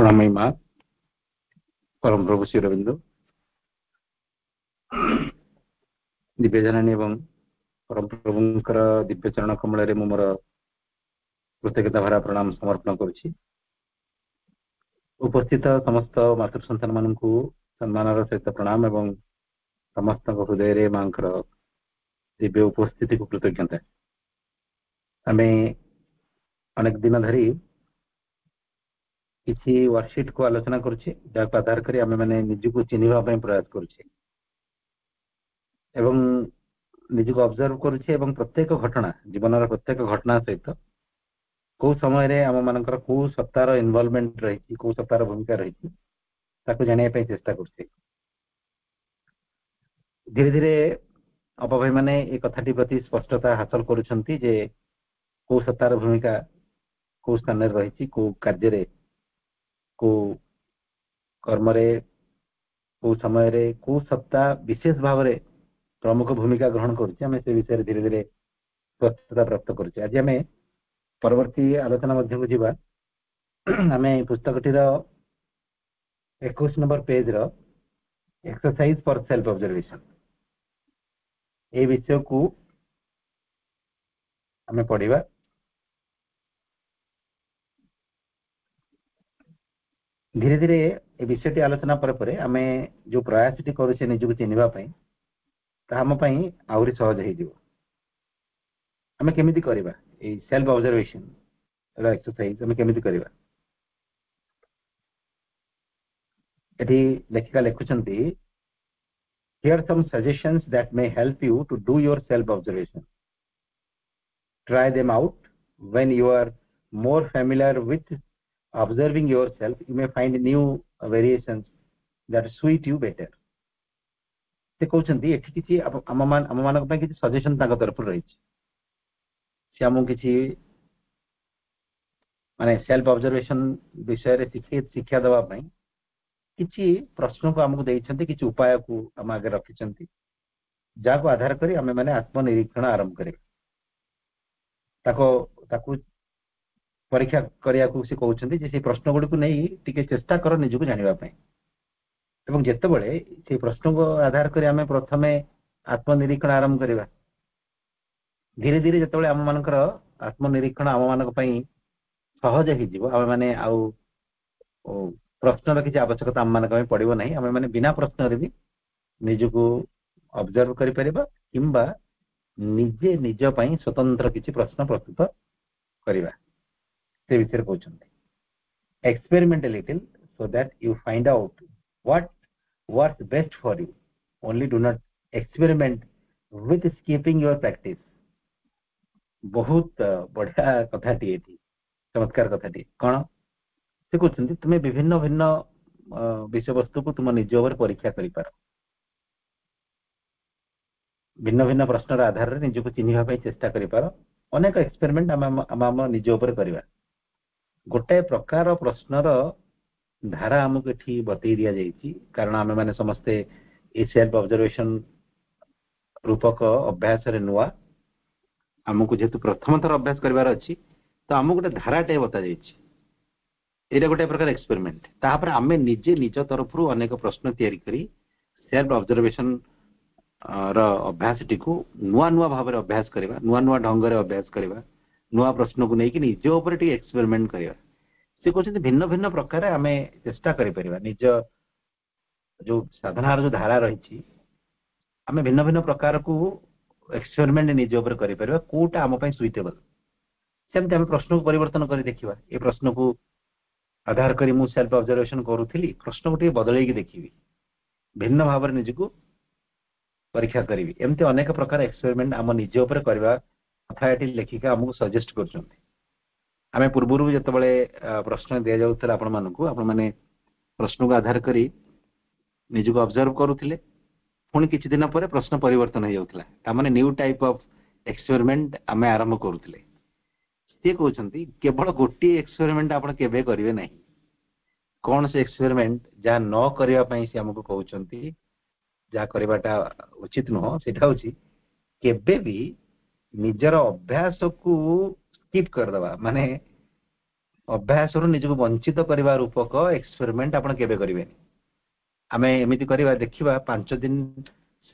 करुणामयी माँ परम प्रभु श्री अरविंद दिव्यजननी एवं परम प्रभुंकर दिव्य चरण कमल मोर कृतज्ञता भरा प्रणाम समर्पण करुछि। उपस्थित समस्त मातृ संतान मानक सम्मानर सहित प्रणाम एवं समस्त हृदय माँ दिव्य उपस्थिति को कृतज्ञता। आम अनेक दिन धरी किसी वर्कशीट को आलोचना करुछि जहाँ आधार करी आम मैंने निजको चिन्हवा प्रयास करुछि एवं निजको ऑब्जर्व करुछि एवं प्रत्येक घटना जीवन प्रत्येक घटना सहित कौ समय आम मानकर कौ सत्तार इनवॉल्वमेंट रही कौ सत्तार भूमिका रही ताको जानिया पे चेष्टा करुछि। धीरे धीरे अपभाई माने ए कथाटी प्रति स्पष्टता हासिल करुछंती जे कौ सत्तार भूमिका कौ स्थान रही कौ कार्य को कर्म को समय को सत्ता विशेष भाव में प्रमुख भूमिका ग्रहण करें से विषय धीरे धीरे स्पष्टता प्राप्त करें। आज आम परवर्ती आलोचना मध्य को जीवा आम पुस्तकटीर 21 नंबर पेज रो एक्सरसाइज फॉर सेल्फ ऑब्जर्वेशन ए विषय को आम पढ़ा। धीरे धीरे ए विषयटी आलोचना पर आम जो प्रयासटी करुचे निजको चिन्हवाई आहरी सहज हो। आम केमिति करबा ए सेल्फ ऑब्जर्वेशन एक्सरसाइज आम केमिति करबा। एठी लेखिका लिखुचंती here some suggestions that may help you to do your self observation. Try them out when you are more familiar with observing yourself you may find new variations that suit you better। से कहउछंती एठी किछि आम मानक पय किछि suggestion ताक तरफ रही से आम किछि माने सेल्फ ऑब्जर्वेशन विषय रे शिक्षा देबा पय किछि प्रश्न को हमकु देइछंती किछि उपाय को हम आगे रखिछंती जाको आधार करी आमे माने आत्मनिरीक्षण आरंभ करे ताको परीक्षा करिया को से कहउछंती जे से प्रश्न गुडी को नहीं टिके चेष्टा कर निजको जानिबा पय एवं जेते बळे से प्रश्न को आधार करी आमे प्रथमे आत्मनिरीक्षण आरंभ करिबा। धीरे धीरे जेते बळे आम मानकर आत्मनिरीक्षण आम मानक पय सहज हि जीव आमे माने आउ प्रश्न र किछि आवश्यकता आम मानक पय पडिबो नाही। आमे माने बिना प्रश्न रे भी निजको ऑब्जर्व करि परिबा किंबा निजे निज पय स्वतंत्र किछि प्रश्न प्रस्तुत करिबा। से विषय कहउछंती experiment a little so that you find out what works best for you only do not experiment with skipping your practice. बहुत बढ़िया कथाटी एठी चमत्कार कथाटी कौन से कहउछंती तुमे विभिन्न भिन्न विषय वस्तु को तुम निज ओवर परीक्षा करि पार भिन्न भिन्न प्रश्न आधार रे निजको चिन्हिबा पय चेष्टा करि पार अनेक एक्सपेरिमेंट आम निज ओवर करिबा। गोटे प्रकार प्रश्नर धारा आमको एठी बतई दिया जाइछि कारण आमे माने समस्ते ए सेल्फ ऑब्जर्वेशन रूपक अभ्यास रे नुआ आमको जेतु प्रथम थर अभ्यास करिवार अछि तो आमको गोटे धाराटे बता जाइछि एटा गोटे प्रकार एक्सपेरिमेंट तापर आमे निजे निज तरफरु अनेक प्रश्न तयारी करी सेल्फ ऑब्जर्वेशन र अभ्यास टिकु नुआ नुआ भाव रे अभ्यास करिवा नुआ नुआ ढंग रे अभ्यास करिवा नुआ प्रश्न को नहीं कि निज ऊपर टी एक्सपेरिमेंट करिवा। से कहते भिन्न भिन्न प्रकार आमे चेष्टा करि परिबा निज जो साधनार जो धारा रही आमे भिन्न भिन्न प्रकार को एक्सपेरिमेंट निज ऊपर करि परिबा कोटा आम पय सुइटेबल सेमते आमे प्रश्न को परिवर्तन करि देखिबा। ए प्रश्न को आधार करी मु सेल्फ ऑब्जर्वेशन करूथिली प्रश्न को टी बदलै कि देखिबी भिन्न भाव रे निजको परीक्षा करी एमते अनेक प्रकार एक्सपेरिमेंट आम निज ऊपर करबा कथा एटी लेखिका हमको सजेस्ट करछंती। आमे पूर्वरु जते बळे प्रश्न दिया जाउतला आपण मानकू आपण माने प्रश्न को आधार करी निजको ऑब्जर्व करूथिले पुणी किछि दिन परे प्रश्न परिवर्तन हो जाउतला ता माने न्यू टाइप ऑफ एक्सपेरिमेंट आमे आरंभ करूथिले। से कहउछंती केवल गोटी एक्सपेरिमेंट आपण केबे करिवे नाही कोन से एक्सपेरिमेंट जा न करिया पई से हमको कहउछंती जा करबाटा उचित न सेटा होची केबे भी निजर अभ्यास को स्किप कर दबा माने अभ्यास निजक वंचित करने रूपक एक्सपेरिमेंट आपण केबे करेंगे आम एमती करवा देखा 5 दिन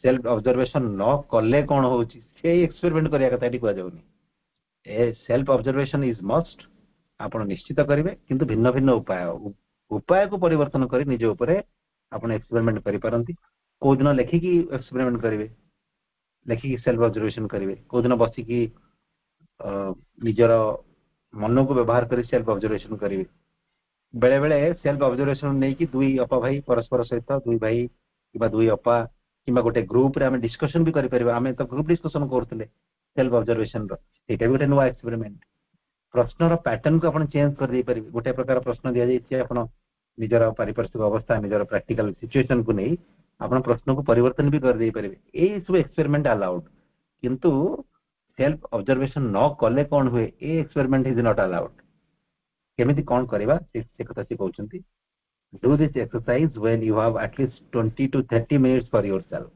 सेल्फ ऑब्जर्वेशन न कले कौन हो एक्सपेरिमेंट करने कथा ये कहनी ए सेल्फ ऑब्जर्वेशन इज मस्ट आप निश्चित करेंगे किंतु भिन्न भिन्न उपाय उपाय को परिवर्तन कर निज उपरे आप एक्सपेरिमेंट करें कौ दिन लेखिकी एक्सपेरिमेंट करेंगे लेखिकी सेल्फ ऑब्जर्वेशन करेंगे कौ दिन बसिकी निजर मन को व्यवहार कर सेल्फ ऑब्जर्वेशन करेंगे बेले बेले सेल्फ ऑब्जर्वेशन नहीं कि दुई अपा भाई परस्पर सहित दुई भाई कि दुई अपा कि गोटे ग्रुप रे आम डिस्कशन भी करें आम तो ग्रुप डिस्कशन करते सेल्फ ऑब्जर्वेशन रहा गोटे नुआ एक्सपेरिमेंट प्रश्नर पैटर्न को आप चेंज कर दे पारे गोटे प्रकार प्रश्न दि जाइए आप निजर पारिपार्श्विक अवस्था निजर प्रैक्टिकल सिचुएशन को नहीं आप प्रश्न को परिवर्तन भी कर दे पारे ये सब एक्सपेरिमेंट अलाउड किंतु सेल्फ ऑब्जर्वेशन न कले कौन हुए ये एक्सपेरिमेंट इज नॉट अलाउड केमिति कौन करवा से कथा से कहउछंती do this exercise when you have at least 20 to 30 minutes for yourself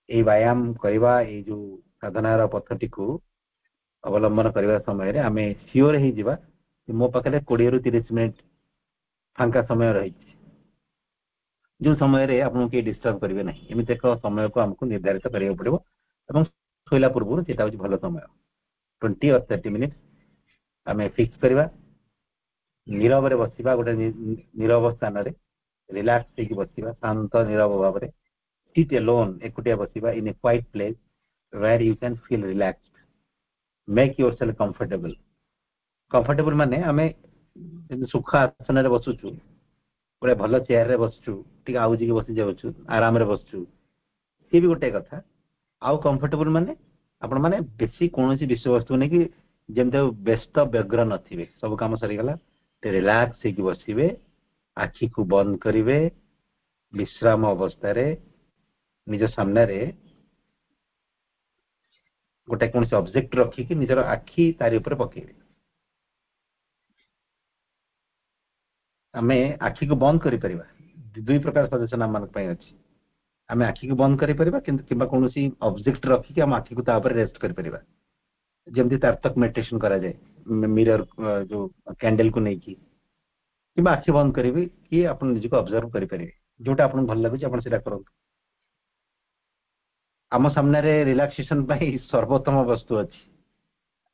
ए व्यायाम करवा ए जो साधनार पद्धति को अवलंबन करने समय आम सियोर हो मो पाखे 20 ରୁ 30 मिनिट फांका समय रही जो समय आपको किए डिस्टर्ब करेंगे ना एमती एक समय को आमको निर्धारित करा पड़ो और शोला पूर्व से भल समय 20 or 30 मिनिट्स आम फिक्स करवा नीरव बसवा गोटे नीरव स्थान रिलैक्स हो बसवा शांत नीरव भाव में सिट अलोन एकुटिया बसवा in a quiet place where you can feel relaxed make yourself comfortable comfortable माने आम सुख आसन बसुचु गोटे भल चेयर रे बसचु टी आउजिकी बसी जाऊँ आराम रे बसचु सी भी गोटे कथा आउ कंफर्टेबल माने आपण माने बेसी कौन विषय वस्तु नहीं कि जमते व्यस्त व्यग्र नथिबे सब काम सरीगला रिलैक्स हो बसवे आखि को बंद करेंगे विश्राम अवस्था रे निज सामने रे गोटे कौन ऑब्जेक्ट रखिकी निजर आखि तारी ऊपर पकेबे आमे आखि को बंद करि परिबा दुई प्रकार सजेशन आम मानक अच्छी आम आखि को बंद करि परिबा किंतु कौन ऑब्जेक्ट रखिकी आम आखि को तापर रेस्ट करि परिबा जमती तारतक मेडिटेशन करा जाए मिरर जो कैंडल को लेकिन कि आखि बंद करेंगे कि आप निजक ऑब्जर्व करेंगे जोटा आपको भल लगुच आप करूँ आम सामने रिलैक्सेशन सर्वोत्तम वस्तु अच्छी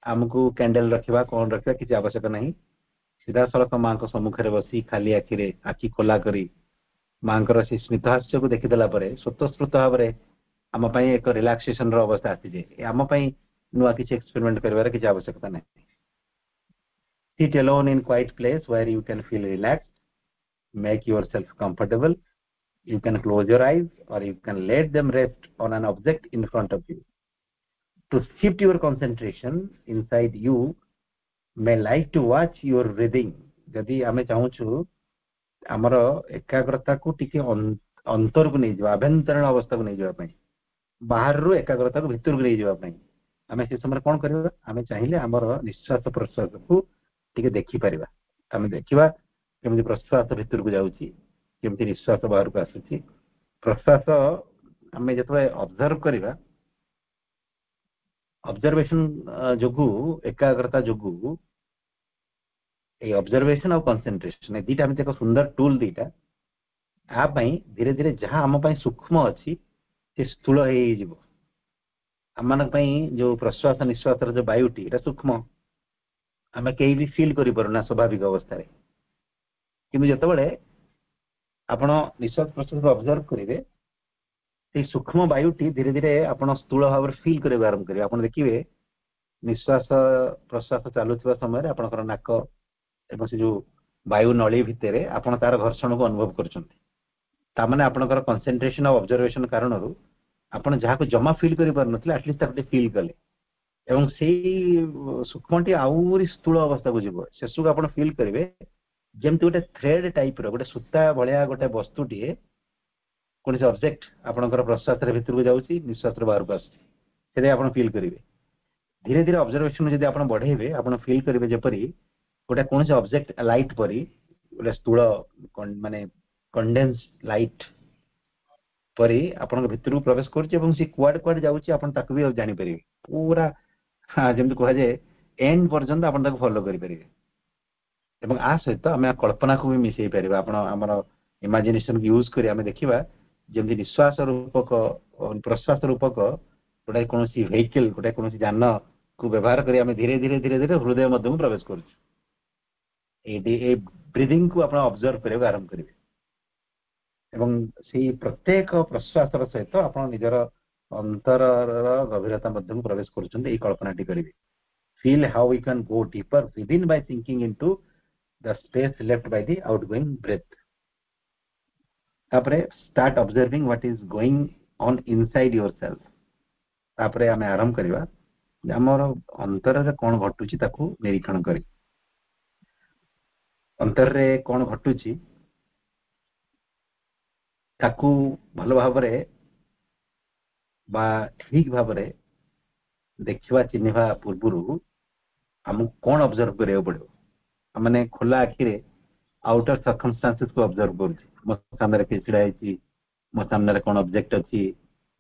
आमको कैंडल रखा कौन रखा किसी आवश्यक नहीं सीधा सड़क माँ को सम्मुख में बसी खाली आखिरे आखि खोला करी माँ से स्मितहास्य को देखीदेला स्वतःस्फूर्त भाव में आम एक रिलैक्सेशन अवस्था आसी जाए आम नुआ किसी एक्सपेरिमेंट कर किसी आवश्यकता नहीं Sit alone in quiet place where you can feel relaxed. Make yourself comfortable. You can close your eyes or you can let them rest on an object in front of you. To shift your concentration inside you, may like to watch your breathing. यदि आमे चाहूँ आमर एकाग्रता को टिके अंतर को नहीं जावा आभ्यंतरण अवस्था को नहीं जावा बाहर रू एकाग्रता को भीतर को नहीं जावा आमे से समय कौन करबा आमे चाहिए आमर निश्वास प्रश्वास को टिके देखि परिबा आमे देखिबा केमि प्रश्वास भीतर को जाउची केमि निश्वास बाहर को आसुची प्रश्वास आमे जतबे ऑब्जर्व करिबा ऑब्जर्वेशन जोगु एकाग्रता जोगु ए ऑब्जर्वेशन और कंसंट्रेशन ए दीटा आमे एक सुंदर टूल दीटा आ पई धीरे धीरे जहां आम पई सूक्ष्म अछि से स्थूल हे जिवो आम पई जो प्रश्वास निश्वास जो वायुटी एटा सूक्ष्म आम कहीं भी फील करि परना स्वाभाविक अवस्था रे किंतु जतबेले आपण निश्वास प्रश्वास ऑब्जर्व करिवे से सूक्ष्म वायुटी धीरे धीरे आपण स्थूल भाव में फील करे आरंभ करिवे आपण देखिवे निश्वास प्रश्वास चालुवा समय आपणकर नाक एवं से जो वायु नली भितर आपण तार घर्षण को अनुभव करछंती तामाने आपणकर कंसंट्रेशन और ऑब्जर्वेशन कारणरू आपण जहाँ को जमा फील करि पार नथिले एटलीस्ट ताकते फील कले एवं से सूक्ष्मटी आउरी स्थूल अवस्था को जीव शेष को आप फील करेंगे जमती गोटे थ्रेड टाइप रोटे सूता भाया गोटे वस्तुटे कौन से ऑब्जेक्ट आपंकर प्रश्वास भीतर को जाऊँगी निश्वास बाहर को आसुँच आप फील करेंगे धीरे धीरे ऑब्जर्वेशन जब आप बढ़ेबे आप फील करेंगे जपरी गोटे कौन से ऑब्जेक्ट लाइट परी गोटे स्थूल माने कंडेन्स लाइट परी आपण भीतर को प्रवेश कर कुआड कुआड जाऊँगी आप भी जानीपर पूरा हाँ जमी कह जाए एंड पर्यंत आप फॉलो करेंगे ଏବଂ ଆ ସହିତ ଆମେ କଳ୍ପନାକୁ ବି ମିଶେଇ ପାରିବା। ଆପଣ ଆମର ଇମାଜିନେସନକୁ ୟୁଜ୍ କରି ଆମେ ଦେଖିବା ଯେମିତି ନିଶ୍ୱାସ ରୂପକ ପ୍ରଶ୍ୱାସ ରୂପକ ଗୋଟେ କୌଣସି ଭେହିକଲ ଗୋଟେ କୌଣସି ଯାନକୁ ବ୍ୟବହାର କରି ଆମେ ଧୀରେ ଧୀରେ ଧୀରେ ଧୀରେ ହୃଦୟ ମଧ୍ୟକୁ ପ୍ରବେଶ କରୁଛୁ। ଏଇ ବ୍ରିଦିଂକୁ ଆପଣ ଅବଜର୍ଭ କରିବାକୁ ଆରମ୍ଭ କରିବେ ଏବଂ ସେଇ ପ୍ରତ୍ୟେକ ପ୍ରଶ୍ୱାସର ସହିତ ଆପଣ ନିଜର ଅନ୍ତରର ଗଭୀରତା ମଧ୍ୟକୁ ପ୍ରବେଶ କରୁଛନ୍ତି ଏଇ କଳ୍ପନାଟି କରିବେ। Feel how we can go deeper within by sinking into the space left by the outgoing breath. तापरे start observing what is going on inside yourself. तापरे आमे आरंभ करिवा हमर अंतर रे कोन घटुची ताकू निरीक्षण करी। अंतर रे कोन घटुची ताकू भलो भाबरे बा ठीक भाबरे देखिवा चिन्हवा पूर्वरु हम कोन ऑब्जर्व करियो पड़ो। हमने खुला आखिरे आउटर सर्कमस्टेंसेस को ऑब्जर्व करू। मो सामने के छिड़ा है मो सामने कोन ऑब्जेक्ट अछि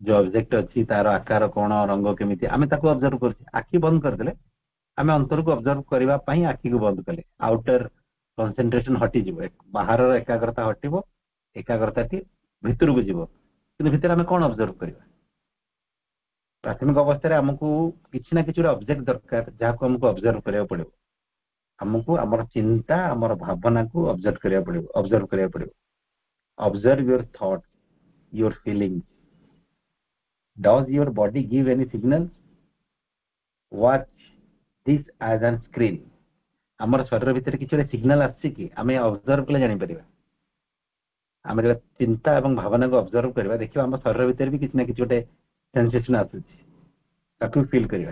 जो ऑब्जेक्ट अछि तार आकार कोन रंग केमिति आमे ताको ऑब्जर्व करू। आखि बंद कर देले आमे अंतर को ऑब्जर्व करबा पई आखि को बंद कले आउटर कंसंट्रेशन हटि जिवो बाहर रो एकाग्रता हटिबो एकाग्रता ती भितर को जिवो किंतु भितर आमे कोन ऑब्जर्व करबा। प्राथमिक अवस्था रे हमकु किछि ना किछि ऑब्जेक्ट दरकार जाको हमकु ऑब्जर्व करियो पड़िबो। हमकु हमर चिंता हमर भावना को ऑब्जर्व करियो पड़िबो। Observe your thought your feeling. Does your body give any signal? Watch this as an screen. हमर शरीर भीतर किछि सिग्नल आछि कि आमे ऑब्जर्व कले जानि परिबा। आमे चिंता एवं भावना को ऑब्जर्व करबा देखिबा हमर शरीर भीतर भी किछि ना किछि गोटे सेंसेशन आछुची ताकू फील करबा।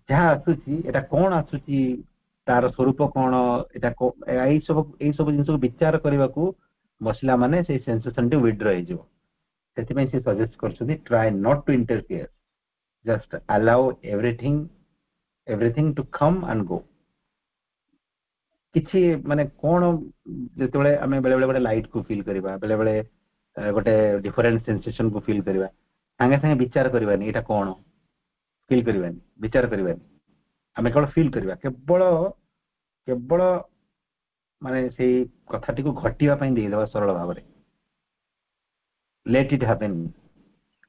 जहाँ आछुची एटा कोन आछुची तार स्वरूप कोन एटा एई सब जिंस को विचार करबा को बसला माने से सेंसेशन टी विथड्रॉ हे जिवो। सेति में से सजेस्ट करछुदी try not to interfere just allow everything to come and go. किछि माने कोन जेतबेले आमे बेले बेले गोटे लाइट को फील करबा बेले बेले गोटे डिफरेंट सेंसेशन को फील करबा संगे संगे विचार करबानी एटा कोन फील करबानी विचार करबानी आमे केवल फील करबा केवल माने सेई कथाटी को घटिया पई देई देबा सरल भाव रे। लेट इट हैपन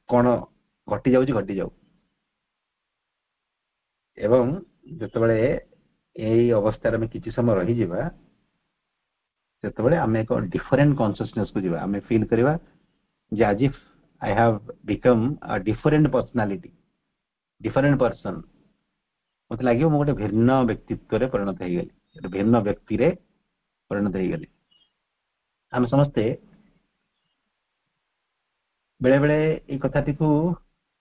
कोन घटी जाऊ एवं जेतबेले एई अवस्था रे किछि समय रही जिबा जेतबेले आमे एक डिफरेंट कॉन्शियसनेस को जिबा आमे फील करबा जे as if I have become a different personality different person। मत लागियो मो गोटे भिन्न व्यक्तित्व रे परिणत हे गेली गोटे भिन्न व्यक्ति रे परिणत हे गेली। हम समस्ते बेले बेले ए कथाटी को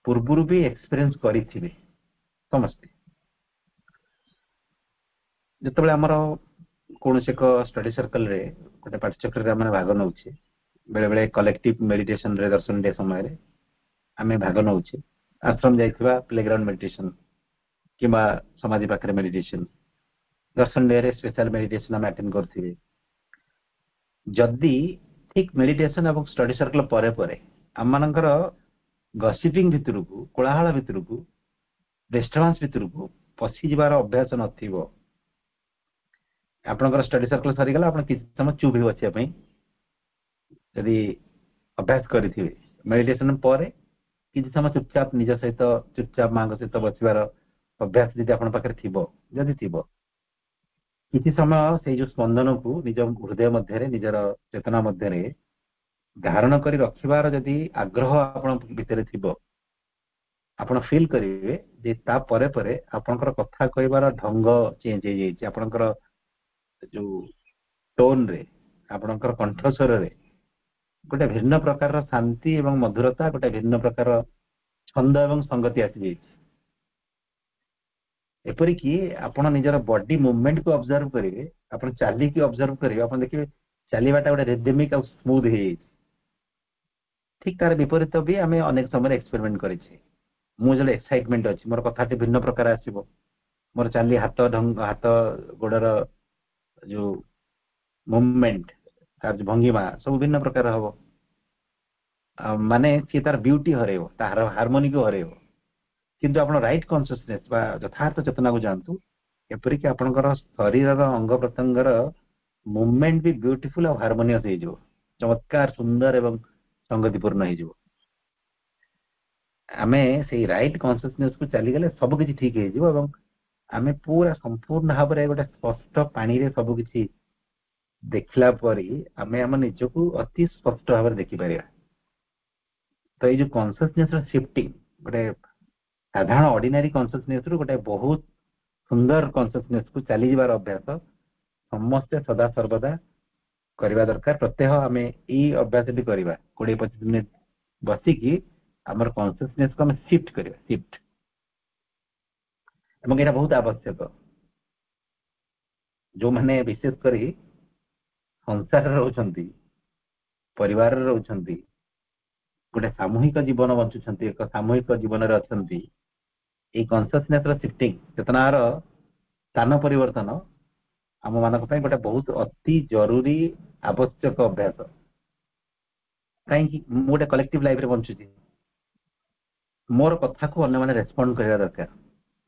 पूर्वरु भी एक्सपीरियंस करिथिबे समस्ते। जेतबेले हमर कोनसे को स्टडी सर्कल रे गोटे पाठचक्र रे हम भाग नउछे बेले बेले कलेक्टिव मेडिटेशन रे दर्शन डे समय रे आमे भाग नउछे आश्रम जाइथिबा प्लेग्राउंड मेडिटेशन किबा समाधि पाखरे मेडिटेशन दर्शन डे रे स्पेशल मेडिटेशन हम अटेंड करथिबे। जदी ठीक मेडिटेशन एवं स्टडी सर्कल परे परे हमनकर गसिपिंग भितर को कोलाहल भितर को डिस्टर्बेंस भितर को पसी जिबार अभ्यास नथिबो आपनकर स्टडी सर्कल सरी गला आपन किछ समय चुप ही बचिया पई यदि अभ्यास करिथिबे मेडिटेशन परे किछ समय चुपचाप निज सहित चुपचाप मांग सहित बचिबार अभ्यास यदि आपन पाखरे थिबो यदि थिबो किछि समय से जो स्पंदन को निज हृदय मध्य रे निजर चेतना मध्य रे धारण करी रखिबार यदि आग्रह आपन भितर थिबो आपण फील करिवे जे ता परे परे आपनकर कथा कहबार ढंग चेंज हे जाई आपनकर जो टोन रे आपनकर कंठस्वर रे गोटे भिन्न प्रकार शांति एवं मधुरता गोटे भिन्न प्रकार छंद एवं संगति आसी जाई। एपरि कि आपण निजर बॉडी मूवमेंट को ऑब्जर्व करिवे आपण चाली की ऑब्जर्व करिवे आपण देखिबे चालीबाटा गोटे रिदमिक और स्मूथ हे ठीक तार विपरीत भी आमे अनेक समय एक्सपेरिमेंट करिछि। मु जले एक्साइटमेंट अछि मोर कथाटी भिन्न प्रकार आसीबो मोर चाली हाथ हाथ गोडर जो मूवमेंट तार भंगिमा सब भिन्न प्रकार हबो माने कि तार ब्यूटी हरेबो तार हार्मोनी को हरेबो किंतु आपण राइट कॉन्शियसनेस बा यथार्थ चेतना को जानतु एपरिक आपणकर शरीर अंग प्रत्यंगर मूवमेंट भी ब्यूटीफुल और हार्मोनियस हो चमत्कार सुंदर एवं संगतिपूर्ण हो आम से रईट कन्सियसनेस को चलीगले सबकि ठीक हो आम पूरा संपूर्ण भाव में गोटे स्पष्ट पानी रे सबकि देखला परी आमे आम निजको अति स्पष्ट भाव में देखिपर तो ये जो कन्सियसनेस शिफ्टिंग गोटे साधारण ऑर्डिनरी कन्सियसनेस रु गोटे बहुत सुंदर कन्सियसनेस को चली जबार अभ्यास समस्ते सदा सर्वदा करवा दरकार प्रत्यह आम यही अभ्यास भी करवा 20-25 मिनिट बसिकी आमर कन्सियसनेस को आम शिफ्ट करवा शिफ्ट एवं यहाँ बहुत आवश्यक जो मैंने विशेषकर संसार रोचंती परिवार रोचंती गोटे सामूहिक जीवन बंचुंट एक सामूहिक जीवन अच्छा कन्सियसनेस शिफ्टिंग चेतनार स्थान परिवर्तन आम मान गोटे बहुत अति जरूरी आवश्यक अभ्यास कहीं गोटे कलेक्टिव लाइफ रे बंचुची मोर कथा को अन्य मैंने रेस्पॉन्ड करने दरकार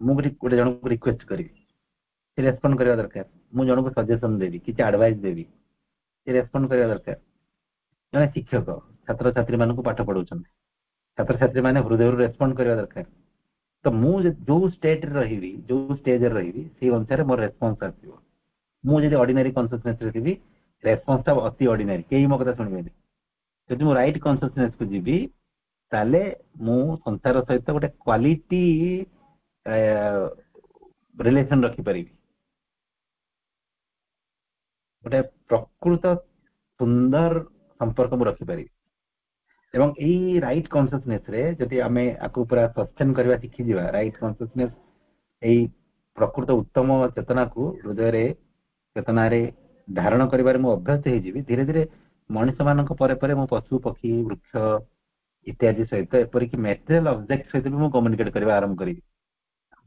मुझे गोटे जन को रिक्वेस्ट करी रेस्पॉन्ड करने दरकार मुझे जन को सजेशन देवी किसी एडवाइस देवी रेस्पॉन्ड करने दरकार जन शिक्षक छात्र छात्री मान पाठ पढ़ाऊँ छात्र छात्री मैंने हृदय रेस्पॉन्ड करने दरकार तो मुझे जो स्टेट रही जो स्टेज रही से अनुसार मोर रेस्पॉन्स आसो मुझे ऑर्डिनरी कन्सियसनेस थी रेस्पॉन्स अति ऑर्डिनरी कई मो कथा शुणवे जब मुझे राइट कन्सियसनेस को जीवी ताले मु संसार सहित गोटे क्वालिटी रिलेशन रखिपारि गोटे प्रकृत सुंदर संपर्क मु रखिपारि एवं यही राइट कन्सियसनेस रे जदि आमे आकु पूरा सस्टेन करबा शिखि जिवा राइट कन्सियसनेस एही प्रकृत उत्तम चेतना को हृदय रे चेतना रे धारण करिबारे मु अभ्यस्त हे जिवि धीरे धीरे मनुष्य मानक परे परे मु पशु पक्षी वृक्ष इत्यादि सहित एपरिक मेटेरियल ऑब्जेक्ट सहित भी मु कम्युनिकेट करबा आरंभ करी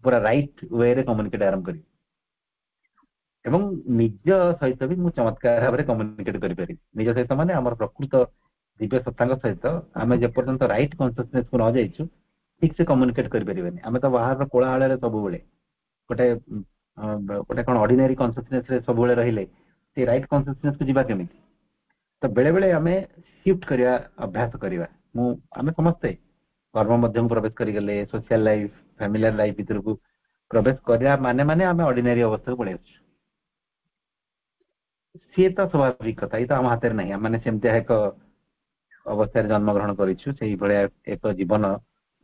पूरा राइट वे रे कम्युनिकेट आरंभ करी एवं निज सहित भी मु चमत्कार भाव में कम्युनिकेट करि पारि निज सहित माने हमर प्रकृत दिव्य सत्तांग सहित आम जेपर्यंत राइट कन्सियसनेस को न जाइछु ठीक से कम्युनिकेट करि परिबेनी आम तो बाहर कोलाहल रे सब बेले गोटे गोटे कोन ऑर्डिनरी कन्सियसनेस रे सब बेले रहिले से राइट कन्सियसनेस को जीवा केमिति तो बेले बेले आम शिफ्ट करिया अभ्यास करिवा मु आम समस्ते कर्म मध्यम प्रवेश करि गेले सोशल लाइफ फैमिलियर लाइफ भीतर को प्रवेश करिया माने माने आम ऑर्डिनरी अवस्था को पळे आछु सी तो स्वाभाविक कथा ये तो आम हाथ में नहीं आम सेमती एक अवस्था जन्म ग्रहण करूँ से एक जीवन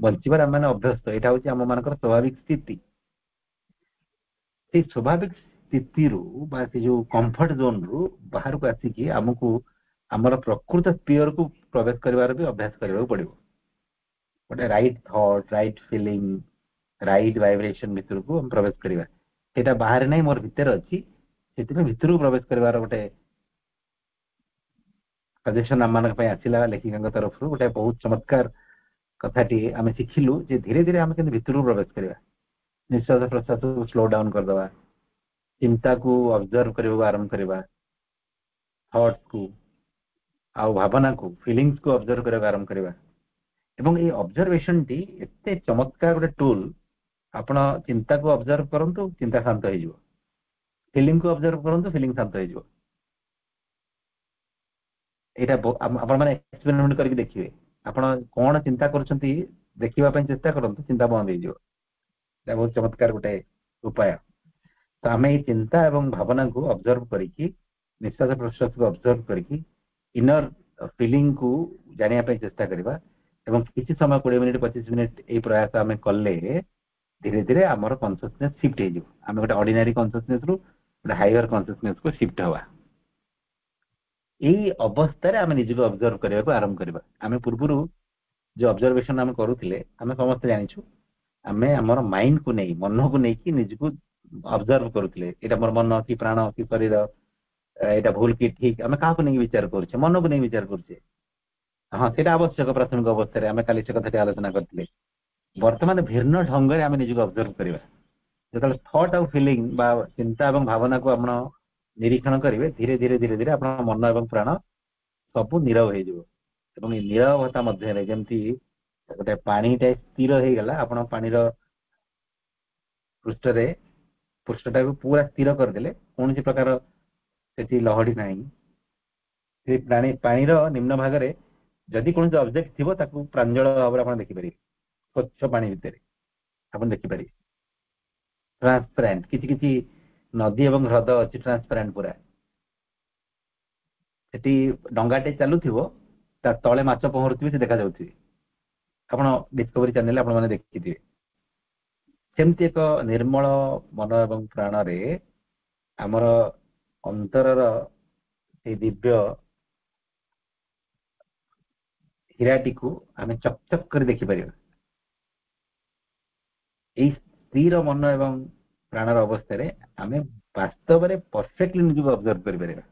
बंचार आम अभ्यस्त यहाँ हूँ आम मान स्वाभाविक स्थिति से स्वाभाविक स्थिति से जो कंफर्ट जोन रु बाहर को आसिकी आमको आमर प्रकृत स्पीयर को प्रवेश कर भी अभ्यास करने पड़ो गोटे right thought right feeling right vibration भीतर को हम प्रवेश करवा सेटा बाहर नहीं मोर भीतर अच्छी से भीतर प्रवेश कर गोटे सजेसन आम मान आसला लेखिका तरफ गोटे बहुत चमत्कार कथाटी आम शिखिलु जे धीरे धीरे आम भीतर प्रवेश करवा निश्वास प्रश्वास को स्लो डाउन करदे चिंता को ऑब्जर्व करने आरंभ करवा थॉट्स को आउ भावना को फीलिंग्स को ऑब्जर्व करने आरंभ करवा एवं ये ऑब्जर्वेशन टी एते चमत्कार गोटे टूल आपण चिंता को ऑब्जर्व करंतु चिंता शांत हो जिवो फीलिंग को ऑब्जर्व करंतु फीलिंग शांत हो जिवो एटा आपण माने एक्सपेरिमेंट करके देखिए आपण कोन चिंता करछंती देखिबा पय चेष्टा करंतु चिंता बंद हो जिवो एटा बहुत चमत्कार गोटे उपाय तो आम ये चिंता एवं भावना को ऑब्जर्व करिकी निश्वास प्रश्वास को ऑब्जर्व करिकी इनर फीलिंग को जानिया पय चेष्टा करबा एवं किसी समय 20 मिनिट 25 मिनिट ये प्रयास आम कले धीरे धीरे आमर कन्सियसनेस शिफ्ट हो आम गोटे ऑर्डिनरी कन्सियसनेस रु गोटे हायर कन्सियसनेस को शिफ्ट हवा यही अवस्था आम निजको ऑब्जर्व करने को आरंभ करवा आम पूर्व जो ऑब्जर्वेशन आम करूले आम समस्त जानिछु आम आमर माइंड को नहीं मन को नहीं निजको ऑब्जर्व करूले यहाँ मोर मन कि प्राण कि शरीर यहाँ भूल कि ठीक आम क्या नहीं विचार करुचे मन को नहीं विचार करुचे हाँ से आवश्यक प्राथमिक अवस्था आम काली से कथा आलोचना करते बर्तमान भिन्न ढंग से आम निजको ऑब्जर्व करवा जो थॉट और फीलिंग चिंता और भावना को आप निरीक्षण करेंगे धीरे धीरे धीरे धीरे आप मन और प्राण सब नीरव हो नीरवता मध्य जमती गोटे पानीटा स्थिर हो गला आप पानी पृष्ठ ପୃଷ୍ଠଟାକୁ ପୁରା ସ୍ଥିର କରିଦେଲେ କୌଣସି ପ୍ରକାର ସେଠି ଲହଡ଼ି ନାହିଁ। ସେ ପାଣିର ନିମ୍ନ ଭାଗରେ ଯଦି କୌଣସି ଅବଜେକ୍ଟ ଥିବ ତାକୁ ପ୍ରାଞ୍ଜଳ ଭାବରେ ଆପଣ ଦେଖିପାରିବେ। ସ୍ୱଚ୍ଛ ପାଣି ଭିତରେ ଆପଣ ଦେଖିପାରିବେ ଟ୍ରାନ୍ସପାରେଣ୍ଟ। କିଛି କିଛି ନଦୀ ଏବଂ ହ୍ରଦ ଅଛି ଟ୍ରାନ୍ସପାରେଣ୍ଟ ପୁରା। ସେଠି ଡଙ୍ଗାଟେ ଚାଲୁଥିବ ତା ତଳେ ମାଛ ପହଁରୁଥିବେ ସେ ଦେଖାଯାଉଥିବେ। ଆପଣ ଡିସ୍କଭରି ଚ୍ୟାନେଲ ଆପଣ ମାନେ ଦେଖିଥିବେ। ସେମିତି ଏକ ନିର୍ମଳ ମନ ଏବଂ ପ୍ରାଣରେ ଆମର ଅନ୍ତରର ସେଇ ଦିବ୍ୟ ହୀରାଟିକୁ ଆମେ ଚକ୍ ଚକ୍ କରି ଦେଖିପାରିବା। ଏଇ ସ୍ଥିର ମନ ଏବଂ ପ୍ରାଣର ଅବସ୍ଥାରେ ଆମେ ବାସ୍ତବରେ ପରଫେକ୍ଟଲି ନିଜକୁ ଅବଜର୍ଭ କରିପାରିବା।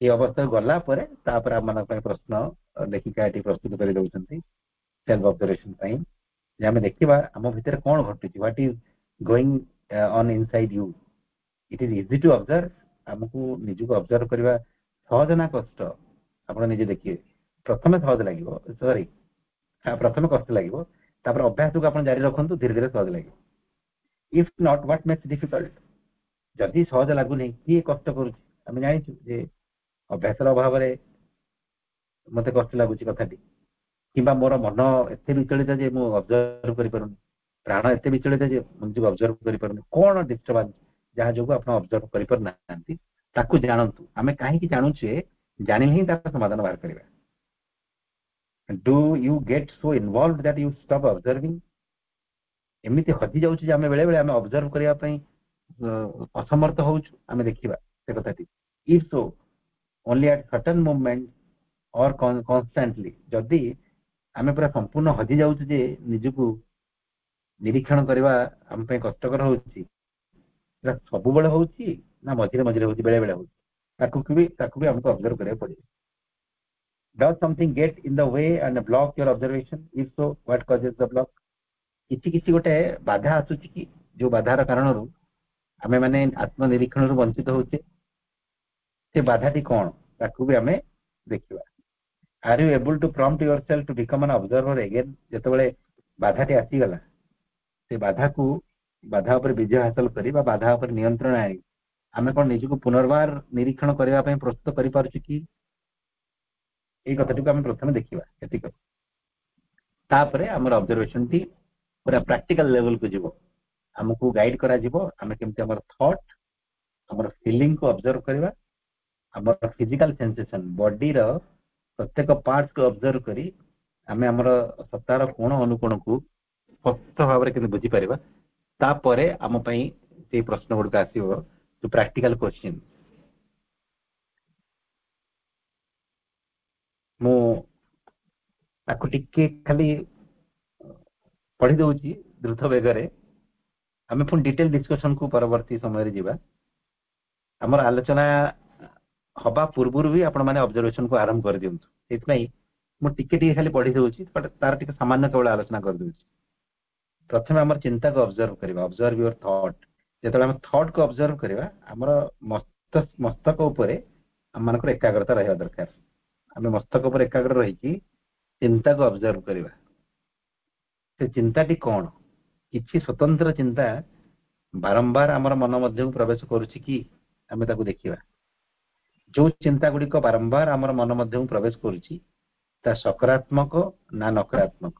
এই ଅବସ୍ଥାକୁ ଗଲା ପରେ ତାପରେ ଆମମାନଙ୍କ ପାଇଁ ପ୍ରଶ୍ନ ଲେଖିକା ଏଠି ପ୍ରସ୍ତୁତ କରି ଦେଉଛନ୍ତି ସେଲ୍ଫ ଅବଜର୍ଭେସନ ପାଇଁ, ଯେ ଆମେ ଦେଖିବା ଆମ ଭିତରେ କ'ଣ ଘଟୁଛି, what is going on inside you. It is easy to observe. ଆମକୁ ନିଜକୁ ଅବଜର୍ଭ କରିବା ସହଜ ନା କଷ୍ଟ ଆପଣ ନିଜେ ଦେଖିବେ। ପ୍ରଥମେ ସହଜ ଲାଗିବ, ପ୍ରଥମେ କଷ୍ଟ ଲାଗିବ, ତାପରେ ଅଭ୍ୟାସକୁ ଆପଣ ଜାରି ରଖନ୍ତୁ, ଧୀରେ ଧୀରେ ସହଜ ଲାଗିବ। If not what makes difficult. ଯଦି ସହଜ ଲାଗୁନି କିଏ କଷ୍ଟ କରୁଛି? ଆମେ ଜାଣିଛୁ ଯେ ଅଭ୍ୟାସର ଅଭାବରେ ମତେ କଷ୍ଟ ଲାଗୁଛି କଥାଟି, କିମ୍ବା ମୋର ମନ ଏତେ ବିଚଳିତ ଯେ ମୁଁ ଅବଜର୍ଭ କରିପାରୁନି, ପ୍ରାଣ ଏତେ ବିଚଳିତ ଯେ ମୁଁ ନିଜକୁ ଅବଜର୍ଭ କରିପାରୁନି। କ'ଣ ଡିଷ୍ଟର୍ବାନ୍ସ ଯାହା ଯୋଗୁଁ ଆପଣ ଅବଜର୍ଭ କରିପାରୁନାହାନ୍ତି ତାକୁ ଜାଣନ୍ତୁ। ଆମେ କାହିଁକି ଜାଣୁଛେ, ଜାଣିଲେ ହିଁ ତାର ସମାଧାନ ବାହାର କରିବା। Do you get so involved that you stop observing? ଏମିତି ହଜି ଯାଉଛି ଯେ ଆମେ ବେଳେ ବେଳେ ଆମେ ଅବଜର୍ଭ କରିବା ପାଇଁ ଅସମର୍ଥ ହଉଛୁ। ଆମେ ଦେଖିବା ସେ କଥାଟି। If so only at certain moment or constantly। ଯଦି ଆମେ ପୁରା ସମ୍ପୂର୍ଣ୍ଣ ହଜି ଯାଉଛୁ ଯେ ନିଜକୁ ନିରୀକ୍ଷଣ କରିବା ଆମ ପାଇଁ କଷ୍ଟକର ହଉଛି, ସେଟା ସବୁବେଳେ ହଉଛି ନା ମଝିରେ ମଝିରେ ହଉଛି, ବେଳେ ବେଳେ ହଉଛି, ତାକୁ ବି ଆମକୁ ଅବଜର୍ଭ କରିବାକୁ ପଡିବ। Does something get in the way and block your observation? If so, what causes the block? କିଛି କିଛି ଗୋଟେ ବାଧା ଆସୁଛି କି, ଯୋଉ ବାଧାର କାରଣରୁ ଆମେ ମାନେ ଆତ୍ମନିରୀକ୍ଷଣରୁ ବଞ୍ଚିତ ହଉଛେ, ସେ ବାଧାଟି କ'ଣ ତାକୁ ବି ଆମେ ଦେଖିବା। Are you able to prompt yourself to become an observer again? ଯେତେବେଳେ ବାଧାଟି ଆସିଗଲା, ସେ ବାଧା ଉପରେ ବିଜୟ ହାସଲ କରି ବା ବାଧା ଉପରେ ନିୟନ୍ତ୍ରଣ ଆଣି ଆମେ କ'ଣ ନିଜକୁ ପୁନର୍ବାର ନିରୀକ୍ଷଣ କରିବା ପାଇଁ ପ୍ରସ୍ତୁତ କରିପାରୁଛୁ କି? ଏଇ କଥାଟିକୁ ଆମେ ପ୍ରଥମେ ଦେଖିବା। ଏତିକି ତାପରେ ଆମର ଅବଜର୍ଭେସନଟି ପୁରା ପ୍ରାକ୍ଟିକାଲ ଲେଭେଲକୁ ଯିବ। ଆମକୁ ଗାଇଡ୍ କରାଯିବ ଆମେ କେମିତି ଆମର ଥଟ୍, ଆମର ଫିଲିଂକୁ ଅବଜର୍ଭ କରିବା, ଆମର ଫିଜିକାଲ ସେନ୍ସେସନ, ବଡିର ପ୍ରତ୍ୟେକ ପାର୍ଟକୁ ଅବଜର୍ଭ କରି ଆମେ ଆମର ସତ୍ତାର କୋଣ ଅନୁକୋଣକୁ ସ୍ପଷ୍ଟ ଭାବରେ କେମିତି ବୁଝିପାରିବା। ତାପରେ ଆମ ପାଇଁ ସେଇ ପ୍ରଶ୍ନ ଗୁଡ଼ିକ ଆସିବ, ଯୋଉ ପ୍ରାକ୍ଟିକାଲ କ୍ୱେଶ୍ଚିନ୍। ମୁଁ ତାକୁ ଟିକେ ଖାଲି ପଢି ଦଉଛି ଦ୍ରୁତ ବେଗରେ। ଆମେ ପୁଣି ଡିଟେଲ ଡିସ୍କସନକୁ ପରବର୍ତ୍ତୀ ସମୟରେ ଯିବା। ଆମର ଆଲୋଚନା ହବା ପୂର୍ବରୁ ବି ଆପଣ ମାନେ ଅବଜର୍ଭେସନକୁ ଆରମ୍ଭ କରିଦିଅନ୍ତୁ। ସେଥିପାଇଁ ମୁଁ ଟିକେ ଟିକେ ଖାଲି ପଢି ଦଉଛି, ତାର ଟିକେ ସାମାନ୍ୟ କେବଳ ଆଲୋଚନା କରିଦଉଛି। ପ୍ରଥମେ ଆମର ଚିନ୍ତାକୁ ଅବଜର୍ଭ କରିବା, ଅବଜର୍ଭ ୟୁର ଥଟ୍। ଯେତେବେଳେ ଆମେ ଥଟ୍କୁ ଅବଜର୍ଭ କରିବା, ଆମର ମସ୍ତକ ଉପରେ ଆମମାନଙ୍କର ଏକାଗ୍ରତା ରହିବା ଦରକାର। ଆମେ ମସ୍ତକ ଉପରେ ଏକାଗ୍ର ରହିକି ଚିନ୍ତାକୁ ଅବଜର୍ଭ କରିବା। ସେ ଚିନ୍ତାଟି କ'ଣ? କିଛି ସ୍ୱତନ୍ତ୍ର ଚିନ୍ତା ବାରମ୍ବାର ଆମର ମନ ମଧ୍ୟକୁ ପ୍ରବେଶ କରୁଛି କି? ଆମେ ତାକୁ ଦେଖିବା। ଯୋଉ ଚିନ୍ତା ଗୁଡ଼ିକ ବାରମ୍ବାର ଆମର ମନ ମଧ୍ୟକୁ ପ୍ରବେଶ କରୁଛି, ତା ସକାରାତ୍ମକ ନା ନକାରାତ୍ମକ?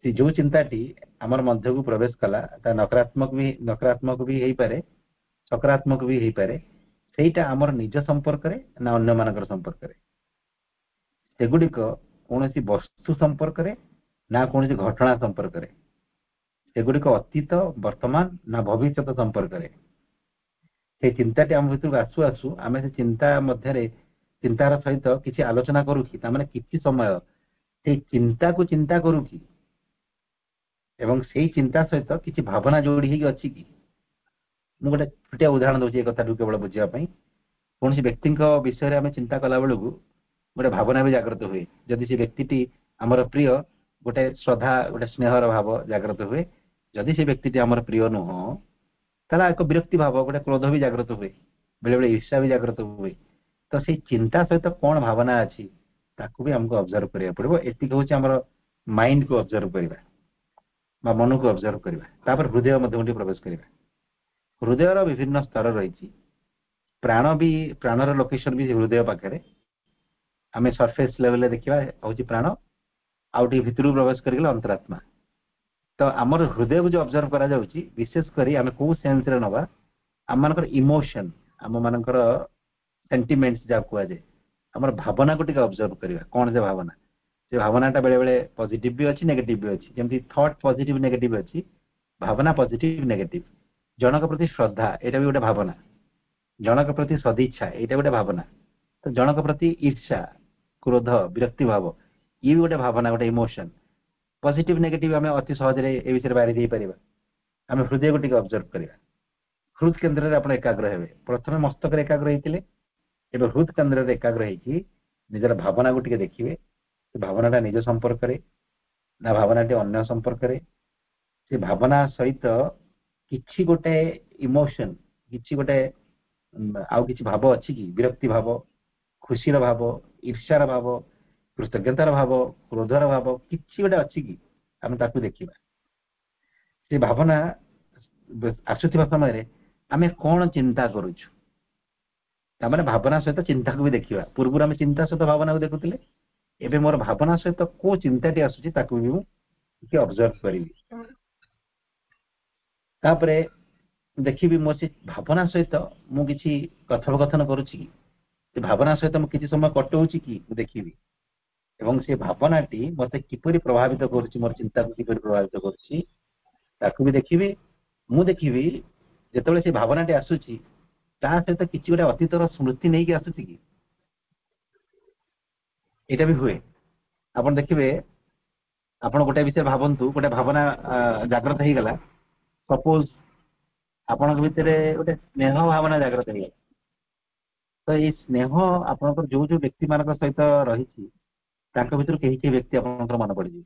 ଯୋଉ ଚିନ୍ତାଟି ଆମର ମଧ୍ୟକୁ ପ୍ରବେଶ କଲା ତା ନକାରାତ୍ମକ ବି ହେଇପାରେ, ସକାରାତ୍ମକ ବି ହେଇପାରେ। ସେଇଟା ଆମର ନିଜ ସମ୍ପର୍କରେ ନା ଅନ୍ୟମାନଙ୍କର ସମ୍ପର୍କରେ? ସେଗୁଡ଼ିକ କୌଣସି ବସ୍ତୁ ସମ୍ପର୍କରେ ନା କୌଣସି ଘଟଣା ସମ୍ପର୍କରେ? ସେଗୁଡ଼ିକ ଅତୀତ, ବର୍ତ୍ତମାନ ନା ଭବିଷ୍ୟତ ସମ୍ପର୍କରେ? ସେ ଚିନ୍ତାଟି ଆମ ଭିତରକୁ ଆସୁ ଆସୁ ଆମେ ସେ ଚିନ୍ତାର ସହିତ କିଛି ଆଲୋଚନା କରୁ କି? ତାମାନେ କିଛି ସମୟ ସେଇ ଚିନ୍ତାକୁ ଚିନ୍ତା କରୁ କି? ଏବଂ ସେଇ ଚିନ୍ତା ସହିତ କିଛି ଭାବନା ଯୋଡ଼ି ହେଇକି ଅଛି କି? ମୁଁ ଗୋଟେ ଛୋଟିଆ ଉଦାହରଣ ଦଉଛି ଏ କଥାକୁ କେବଳ ବୁଝିବା ପାଇଁ। କୌଣସି ବ୍ୟକ୍ତିଙ୍କ ବିଷୟରେ ଆମେ ଚିନ୍ତା କଲା ବେଳକୁ ଗୋଟେ ଭାବନା ବି ଜାଗ୍ରତ ହୁଏ। ଯଦି ସେ ବ୍ୟକ୍ତିଟି ଆମର ପ୍ରିୟ, ଗୋଟେ ଶ୍ରଦ୍ଧା, ଗୋଟେ ସ୍ନେହର ଭାବ ଜାଗ୍ରତ ହୁଏ। ଯଦି ସେ ବ୍ୟକ୍ତିଟି ଆମର ପ୍ରିୟ ନୁହଁ, ତାହେଲେ ଏକ ବିରକ୍ତି ଭାବ, ଗୋଟେ କ୍ରୋଧ ବି ଜାଗ୍ରତ ହୁଏ, ବେଳେବେଳେ ଈର୍ଷା ବି ଜାଗ୍ରତ ହୁଏ। ତ ସେଇ ଚିନ୍ତା ସହିତ କ'ଣ ଭାବନା ଅଛି ତାକୁ ବି ଆମକୁ ଅବଜର୍ଭ କରିବାକୁ ପଡିବ। ଏତିକି ହଉଛି ଆମର ମାଇଣ୍ଡକୁ ଅବଜର୍ଭ କରିବା। বা ମନକୁ ଅବଜର୍ଭ କରିବା। ତାପରେ ହୃଦୟ ମଧ୍ୟକୁ ଟିକେ ପ୍ରବେଶ କରିବା। ହୃଦୟର ବିଭିନ୍ନ ସ୍ତର ରହିଛି। ପ୍ରାଣର ଲୋକେସନ ବି ହୃଦୟ ପାଖରେ। ଆମେ ସରଫେସ ଲେଭେଲରେ ଦେଖିବା ହଉଛି ପ୍ରାଣ, ଆଉ ଟିକେ ଭିତରକୁ ପ୍ରବେଶ କରିଗଲେ ଅନ୍ତରାତ୍ମା। ତ ଆମର ହୃଦୟକୁ ଯୋଉ ଅବଜର୍ଭ କରାଯାଉଛି, ବିଶେଷ କରି ଆମେ କୋଉ ସେନ୍ସରେ ନବା, ଆମମାନଙ୍କର ଇମୋସନ, ଆମ ମାନଙ୍କର ସେଣ୍ଟିମେଣ୍ଟସ ଯାହା କୁହାଯାଏ, ଆମର ଭାବନାକୁ ଟିକେ ଅବଜର୍ଭ କରିବା। କଣ ସେ ଭାବନା? ସେ ଭାବନାଟା ବେଳେ ବେଳେ ପଜିଟିଭ ବି ଅଛି, ନେଗେଟିଭ ବି ଅଛି। ଯେମିତି ଥଟ୍ ପଜିଟିଭ ନେଗେଟିଭ ଅଛି, ଭାବନା ପଜିଟିଭ ନେଗେଟିଭ। ଜଣକ ପ୍ରତି ଶ୍ରଦ୍ଧା, ଏଇଟା ବି ଗୋଟେ ଭାବନା। ଜଣକ ପ୍ରତି ସଦିଚ୍ଛା, ଏଇଟା ଗୋଟେ ଭାବନା। ତ ଜଣକ ପ୍ରତି ଈର୍ଷା, କ୍ରୋଧ, ବିରକ୍ତି ଭାବ, ଇଏ ବି ଗୋଟେ ଭାବନା, ଗୋଟେ ଇମୋସନ। ପଜିଟିଭ ନେଗେଟିଭ ଆମେ ଅତି ସହଜରେ ଏ ବିଷୟରେ ବାରି ଦେଇପାରିବା। ଆମେ ହୃଦୟକୁ ଟିକେ ଅବଜର୍ଭ କରିବା। ହୃଦ କେନ୍ଦ୍ରରେ ଆପଣ ଏକାଗ୍ର ହେବେ। ପ୍ରଥମେ ମସ୍ତକରେ ଏକାଗ୍ର ହେଇଥିଲେ, ଏବେ ହୃଦ କେନ୍ଦ୍ରରେ ଏକାଗ୍ର ହେଇକି ନିଜର ଭାବନାକୁ ଟିକେ ଦେଖିବେ। ସେ ଭାବନାଟା ନିଜ ସମ୍ପର୍କରେ ନା ଭାବନାଟି ଅନ୍ୟ ସମ୍ପର୍କରେ? ସେ ଭାବନା ସହିତ କିଛି ଗୋଟେ ଇମୋସନ, କିଛି ଗୋଟେ ଆଉ କିଛି ଭାବ ଅଛି କି? ବିରକ୍ତି ଭାବ, ଖୁସିର ଭାବ, ଈର୍ଷାର ଭାବ, କୃତଜ୍ଞତାର ଭାବ, କ୍ରୋଧର ଭାବ, କିଛି ଗୋଟେ ଅଛି କି? ଆମେ ତାକୁ ଦେଖିବା। ସେ ଭାବନା ଆସୁଥିବା ସମୟରେ ଆମେ କଣ ଚିନ୍ତା କରୁଛୁ? ତାମାନେ ଭାବନା ସହିତ ଚିନ୍ତାକୁ ବି ଦେଖିବା। ପୂର୍ବରୁ ଆମେ ଚିନ୍ତା ସହିତ ଭାବନାକୁ ଦେଖୁଥିଲେ, ଏବେ ମୋର ଭାବନା ସହିତ କୋଉ ଚିନ୍ତାଟି ଆସୁଛି ତାକୁ ବି ମୁଁ ଟିକେ ଅବଜର୍ଭ କରିବି। ତାପରେ ଦେଖିବି ମୋ ସେ ଭାବନା ସହିତ ମୁଁ କିଛି କଥୋପକଥନ କରୁଛି କି? ସେ ଭାବନା ସହିତ ମୁଁ କିଛି ସମୟ କଟଉଛି କି? ମୁଁ ଦେଖିବି। ଏବଂ ସେ ଭାବନାଟି ମତେ କିପରି ପ୍ରଭାବିତ କରୁଛି, ମୋର ଚିନ୍ତାକୁ କିପରି ପ୍ରଭାବିତ କରୁଛି ତାକୁ ବି ଦେଖିବି। ମୁଁ ଦେଖିବି ଯେତେବେଳେ ସେ ଭାବନାଟି ଆସୁଛି ତା ସହିତ କିଛି ଗୋଟେ ଅତୀତର ସ୍ମୃତି ନେଇକି ଆସୁଛି କି? ଏଇଟା ବି ହୁଏ। ଆପଣ ଦେଖିବେ, ଆପଣ ଗୋଟେ ବିଷୟ ଭାବନ୍ତୁ, ଗୋଟେ ଭାବନା ଜାଗ୍ରତ ହେଇଗଲା। ସପୋଜ ଆପଣଙ୍କ ଭିତରେ ଗୋଟେ ସ୍ନେହ ଭାବନା ଜାଗ୍ରତ ହେଇଗଲା। ତ ଏଇ ସ୍ନେହ ଆପଣଙ୍କର ଯୋଉ ଯୋଉ ବ୍ୟକ୍ତି ମାନଙ୍କ ସହିତ ରହିଛି, ତାଙ୍କ ଭିତରୁ କେହି କେହି ବ୍ୟକ୍ତି ଆପଣଙ୍କର ମନେ ପଡିଯିବ।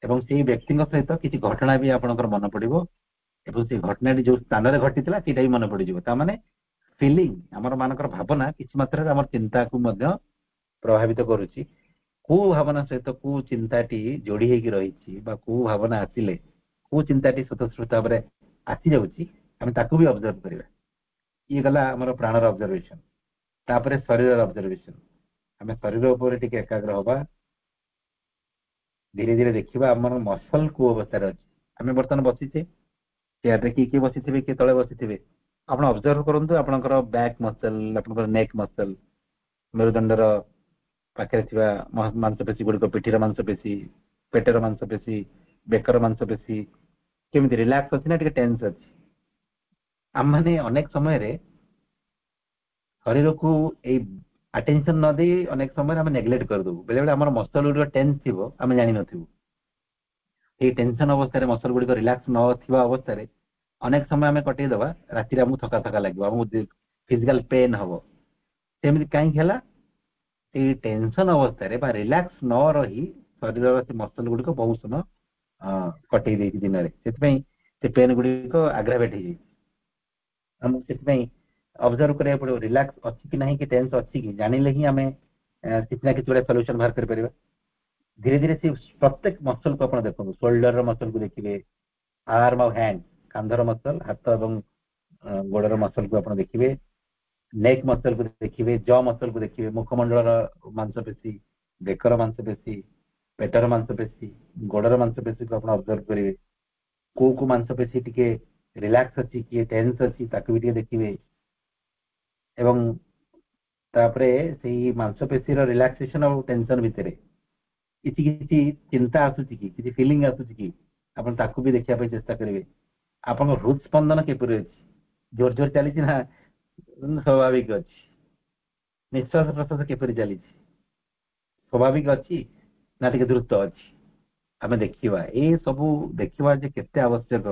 ଏବଂ ସେଇ ବ୍ୟକ୍ତିଙ୍କ ସହିତ କିଛି ଘଟଣା ବି ଆପଣଙ୍କର ମନେ ପଡିବ। ଏବଂ ସେ ଘଟଣାଟି ଯୋଉ ସ୍ଥାନରେ ଘଟିଥିଲା ସେଇଟା ବି ମନେ ପଡିଯିବ। ତାମାନେ ଫିଲିଂ, ଆମର ମାନଙ୍କର ଭାବନା କିଛି ମାତ୍ରାରେ ଆମର ଚିନ୍ତାକୁ ମଧ୍ୟ ପ୍ରଭାବିତ କରୁଛି। କୋଉ ଭାବନା ସହିତ କୋଉ ଚିନ୍ତାଟି ଯୋଡି ହେଇକି ରହିଛି, ବା କୋଉ ଭାବନା ଆସିଲେ କୋଉ ଚିନ୍ତାଟି ସ୍ୱତଃସ୍ଫୂର୍ତ ଭାବରେ ଆସି ଯାଉଛି, ଆମେ ତାକୁ ବି ଅବଜର୍ଭ କରିବା। ଇଏ ଗଲା ଆମର ପ୍ରାଣର ଅବଜର୍ଭେସନ। ତାପରେ ଶରୀରର ଅବଜର୍ଭେସନ। ଆମେ ଶରୀର ଉପରେ ଟିକେ ଏକାଗ୍ର ହବା। ଧୀରେ ଧୀରେ ଦେଖିବା ଆମର ମସଲ କୋଉ ଅବସ୍ଥାରେ ଅଛି। ଆମେ ବର୍ତ୍ତମାନ ବସିଛେ, ଚେୟାରରେ କିଏ ବସିଥିବେ, କିଏ ତଳେ ବସିଥିବେ। ଆପଣ ଅବଜର୍ଭ କରନ୍ତୁ ଆପଣଙ୍କର ବ୍ୟାକ୍ ମସଲ, ଆପଣଙ୍କର ନେକ୍ ମସଲ, ମେରୁଦଣ୍ଡର ପାଖରେ ଥିବା ମାଂସପେଶୀ ଗୁଡିକ, ପିଠିର ମାଂସପେଶୀ, ପେଟର ମାଂସପେଶୀ, ବେକର ମାଂସପେଶୀ କେମିତି ରିଲାକ୍ସ ଅଛି ନା ଟିକେ ଟେନ୍ସ ଅଛି? ଆମମାନେ ଅନେକ ସମୟରେ ଶରୀରକୁ ଏଇ ଆଟେନସନ ନ ଦେଇ ଅନେକ ସମୟରେ ଆମେ ନେଗ୍ଲେକ୍ଟ କରିଦେବୁ। ବେଳେବେଳେ ଆମର ମସଲ ଗୁଡ଼ିକ ଟେନ୍ସ ଥିବ, ଆମେ ଜାଣିନଥିବୁ। ଏଇ ଟେନସନ ଅବସ୍ଥାରେ, ମସଲ ଗୁଡ଼ିକ ରିଲାକ୍ସ ନ ଥିବା ଅବସ୍ଥାରେ ଅନେକ ସମୟ ଆମେ କଟେଇଦବା। ରାତିରେ ଆମକୁ ଥକା ଥକା ଲାଗିବ, ଆମକୁ ଫିଜିକାଲ ପେନ୍ ହବ। ସେମିତି କାହିଁକି ହେଲା? ଏଇ ଟେନସନ ଅବସ୍ଥାରେ ବା ରିଲାକ୍ସ ନ ରହି ଶରୀରର ସେ ମସଲ ଗୁଡ଼ିକ ବହୁତ ସମୟ କଟେଇ ଦେଇଛି ଦିନରେ। ସେଥିପାଇଁ ସେ ପେନ୍ ଗୁଡ଼ିକ ଆଗ୍ରାଭେଟ ହେଇଯାଇଛି। ଆମକୁ ସେଥିପାଇଁ ଅବଜର୍ଭ କରିବାକୁ ପଡିବ, ରିଲାକ୍ସ ଅଛି କି ନାହିଁ, କି ଟେନ୍ସ ଅଛି କି? ଜାଣିଲେ ହିଁ ଆମେ କିଛି ନା କିଛି ଗୋଟେ ସଲ୍ୟୁସନ ବାହାର କରିପାରିବା। ଧୀରେ ଧୀରେ ସେ ପ୍ରତ୍ୟେକ ମସଲକୁ ଆପଣ ଦେଖନ୍ତୁ। ସୋଲ୍ଡର ମସଲକୁ ଦେଖିବେ, ଆର୍ମ ଆଉ ହ୍ୟାଣ୍ଡ, କାନ୍ଧର ମସଲ, ହାତ ଏବଂ ଗୋଡର ମସଲକୁ ଆପଣ ଦେଖିବେ। ନେକ୍ ମସଲକୁ ଦେଖିବେ, ଜ ମସଲକୁ ଦେଖିବେ, ମୁଖମଣ୍ଡଳର ମାଂସପେଶୀ, ବେକର ମାଂସପେଶୀ, ପେଟର ମାଂସପେଶୀ, ଗୋଡର ମାଂସପେଶୀକୁ ଆପଣ ଅବଜର୍ଭ କରିବେ। କୋଉ କୋଉ ମାଂସପେଶୀ ଟିକେ ରିଲାକ୍ସ ଅଛି, କିଏ ଟେନ୍ସ ଅଛି, ତାକୁ ବି ଟିକେ ଦେଖିବେ। ଏବଂ ତାପରେ ସେଇ ମାଂସପେଶୀର ରିଲାକ୍ସେସନ ଆଉ ଟେନସନ ଭିତରେ କିଛି କିଛି ଚିନ୍ତା ଆସୁଛି କି, କିଛି ଫିଲିଂ ଆସୁଛି କି, ଆପଣ ତାକୁ ବି ଦେଖିବା ପାଇଁ ଚେଷ୍ଟା କରିବେ। ଆପଣଙ୍କ ହୃଦ ସ୍ପନ୍ଦନ କିପରି ଅଛି? ଜୋର ଜୋର ଚାଲିଛି ନା ସ୍ୱାଭାବିକ ଅଛି? ନିଶ୍ୱାସ ପ୍ରଶ୍ୱାସ କିପରି ଚାଲିଛି? ସ୍ୱାଭାବିକ ଅଛି ନା ଟିକେ ଦ୍ରୁତ ଅଛି? ଆମେ ଦେଖିବା। ଏ ସବୁ ଦେଖିବା ଯେ କେତେ ଆବଶ୍ୟକ।